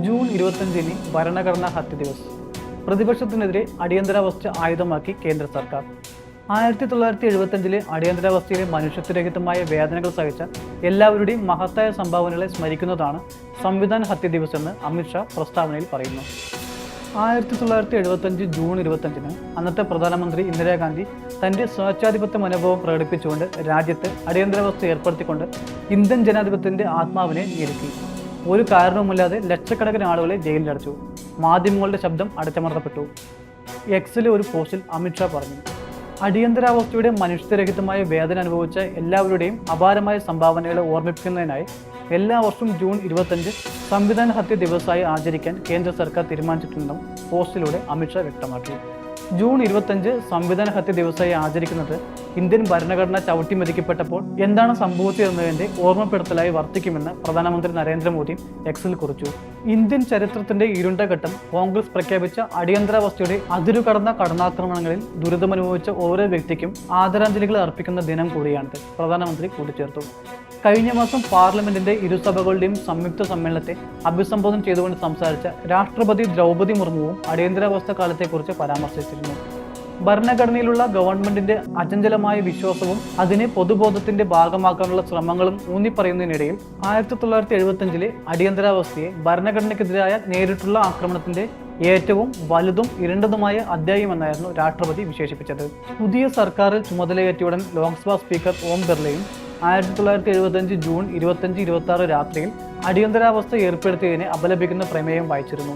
June 25 ഭരണഘടനാ ഹത്യ ദിവസ്. പ്രതിപക്ഷത്തിനെതിരെ അടിയന്തരാവസ്ഥ ആയുധമാക്കി കേന്ദ്ര സർക്കാർ. 1975 അടിയന്തരാവസ്ഥയിലെ മനുഷ്യത്വരഹിതമായ വേദനകൾ സഹിച്ച എല്ലാവരുടെയും മഹത്തായ സംഭാവനകളെ സ്മരിക്കുന്നതാണ് സംവിധാൻ ഹത്യ ദിവസ് എന്ന് അമിത്ഷാ പ്രസ്താവനയിൽ പറയുന്നു. 1975 ജൂൺ 25 അന്നത്തെ പ്രധാനമന്ത്രി ഇന്ദിരാഗാന്ധി തൻ്റെ സ്വേച്ഛാധിപത്യ മനോഭാവം പ്രകടിപ്പിച്ചുകൊണ്ട് രാജ്യത്ത് അടിയന്തരാവസ്ഥ ഏർപ്പെടുത്തിക്കൊണ്ട് ഇന്ത്യൻ ജനാധിപത്യത്തിൻ്റെ ആത്മാവിനെ ഞെരുക്കി. ഒരു കാരണവുമില്ലാതെ ലക്ഷക്കണക്കിന് ആളുകളെ ജയിലിലടച്ചു. മാധ്യമങ്ങളുടെ ശബ്ദം അടച്ചമർത്തപ്പെട്ടു. എക്സിലെ ഒരു പോസ്റ്റിൽ അമിത്ഷാ പറഞ്ഞു, അടിയന്തരാവസ്ഥയുടെ മനുഷ്യരഹിതമായ വേദന അനുഭവിച്ച എല്ലാവരുടെയും അപാരമായ സംഭാവനകളെ ഓർമ്മിപ്പിക്കുന്നതിനായി എല്ലാ വർഷവും ജൂൺ 25 സംവിധാൻ ഹത്യ ദിവസമായി ആചരിക്കാൻ കേന്ദ്ര സർക്കാർ തീരുമാനിച്ചിട്ടുണ്ടെന്നും പോസ്റ്റിലൂടെ അമിത്ഷാ വ്യക്തമാക്കി. ജൂൺ 25 സംവിധാൻ ഹത്യ ദിവസമായി ആചരിക്കുന്നത് ഇന്ത്യൻ ഭരണഘടന ചവിട്ടിമെതിക്കപ്പെട്ടപ്പോൾ എന്താണ് സംഭവിച്ചതെന്നതിന്റെ ഓർമ്മപ്പെടുത്തലായി വർത്തിക്കുമെന്ന് പ്രധാനമന്ത്രി നരേന്ദ്രമോദിയും എക്സിൽ കുറിച്ചു. ഇന്ത്യൻ ചരിത്രത്തിന്റെ ഇരുണ്ട ഘട്ടം കോൺഗ്രസ് പ്രഖ്യാപിച്ച അടിയന്തരാവസ്ഥയുടെ അതിരുകടന്ന കടന്നാക്രമണങ്ങളിൽ ദുരിതമനുഭവിച്ച ഓരോ വ്യക്തിക്കും ആദരാഞ്ജലികൾ അർപ്പിക്കുന്ന ദിനം കൂടിയാണിത്, പ്രധാനമന്ത്രി കൂട്ടിച്ചേർത്തു. കഴിഞ്ഞ മാസം പാർലമെന്റിന്റെ ഇരുസഭകളുടെയും സംയുക്ത സമ്മേളനത്തെ അഭിസംബോധന ചെയ്തുകൊണ്ട് സംസാരിച്ച രാഷ്ട്രപതി ദ്രൗപദി മുർമുവും അടിയന്തരാവസ്ഥ കാലത്തെക്കുറിച്ച് പരാമർശിച്ചിരുന്നു. ഭരണഘടനയിലുള്ള ഗവൺമെന്റിന്റെ അചഞ്ചലമായ വിശ്വാസവും അതിനെ പൊതുബോധത്തിന്റെ ഭാഗമാക്കാനുള്ള ശ്രമങ്ങളും ഊന്നിപ്പറയുന്നതിനിടയിൽ 1975 അടിയന്തരാവസ്ഥയെ ഭരണഘടനയ്ക്കെതിരായ നേരിട്ടുള്ള ആക്രമണത്തിന്റെ ഏറ്റവും വലുതും ഇരുണ്ടതുമായ അധ്യായമെന്നായിരുന്നു രാഷ്ട്രപതി വിശേഷിപ്പിച്ചത്. പുതിയ സർക്കാരിൽ ചുമതലയേറ്റയുടൻ ലോക്സഭാ സ്പീക്കർ ഓം ബിർളയും 1975 ജൂൺ 25-26 രാത്രിയിൽ അടിയന്തരാവസ്ഥ ഏർപ്പെടുത്തിയതിനെ അപലപിക്കുന്ന പ്രമേയം വായിച്ചിരുന്നു.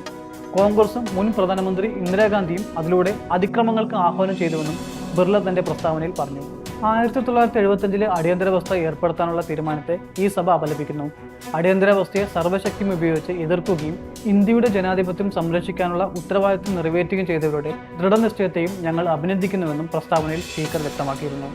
കോൺഗ്രസും മുൻ പ്രധാനമന്ത്രി ഇന്ദിരാഗാന്ധിയും അതിലൂടെ അതിക്രമങ്ങൾക്ക് ആഹ്വാനം ചെയ്തുവെന്നും ബിർള തന്റെ പ്രസ്താവനയിൽ പറഞ്ഞു. 1975 അടിയന്തരാവസ്ഥ ഏർപ്പെടുത്താനുള്ള തീരുമാനത്തെ ഈ സഭ അപലപിക്കുന്നു. അടിയന്തരാവസ്ഥയെ സർവ്വശക്തിയും ഉപയോഗിച്ച് എതിർക്കുകയും ഇന്ത്യയുടെ ജനാധിപത്യം സംരക്ഷിക്കാനുള്ള ഉത്തരവാദിത്വം നിറവേറ്റുകയും ചെയ്തവരുടെ ദൃഢനിശ്ചയത്തെയും ഞങ്ങൾ അഭിനന്ദിക്കുന്നുവെന്നും പ്രസ്താവനയിൽ സ്പീക്കർ വ്യക്തമാക്കിയിരുന്നു.